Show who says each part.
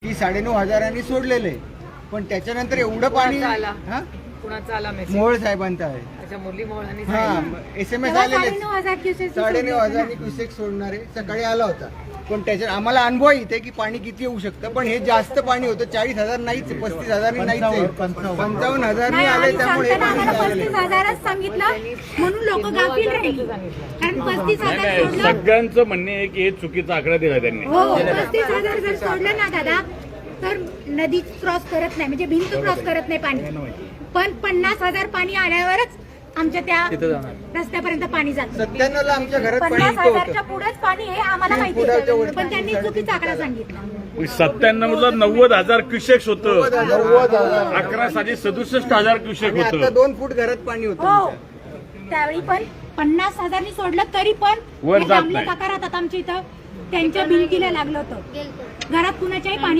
Speaker 1: की 9,500 सोडलेले, पण त्याच्यानंतर एवढं पाणी
Speaker 2: कुणाचा आला मेसेज?
Speaker 1: मोहोळ साहेबांचा आहे.
Speaker 2: अच्छा, मुरली मोहोळ आणि
Speaker 1: हा, SMS आलेले 9,500 क्युसेक सोडणारे सकाळी आला होता. पण त्याच्यात आम्हाला अनुभव आहे इथे की पाणी किती येऊ शकतं, पण हे जास्त पाणी होतं. 40,000 नाहीच, 35,000 नाहीच, 55,000 आले. त्यामुळे
Speaker 3: 35,000 सांगितलं म्हणून लोक गाफील राहिली. कारण 35,000
Speaker 4: सगळ्यांचं म्हणणे आहे की हे चुकीचा आकडा दिला त्यांनी.
Speaker 3: हो, 35,000 जर सोडलं ना दादा तर नदी क्रॉस करत नाही, म्हणजे भिंत क्रॉस करत नाही पाणी. पण 50,000 पाणी आल्यावरच आमच्या त्या रस्त्यापर्यंत पाणी जातं.
Speaker 1: 97 ला आमच्या घरात पाणी
Speaker 3: 50,000च्या पुढेच पाणी हे आम्हाला माहिती आहे, पण त्यांनी चुकीचा आकडा सांगितला.
Speaker 4: 97 ला 90,000 क्युसेक्स होतं. 11 साली 67,000 क्युसेक
Speaker 1: आता
Speaker 4: होतं.
Speaker 1: 2 फूट घरात पाणी होतं.
Speaker 3: हो, त्यावेळी पण 50,000 सोडलं तरी पण
Speaker 4: वर
Speaker 3: हे
Speaker 4: जात
Speaker 3: दामले
Speaker 4: नाही.
Speaker 3: काका राहतात आमच्या इथं, त्यांच्या भिंतीला लागलं होतं. घरात कुणाच्याही पाणी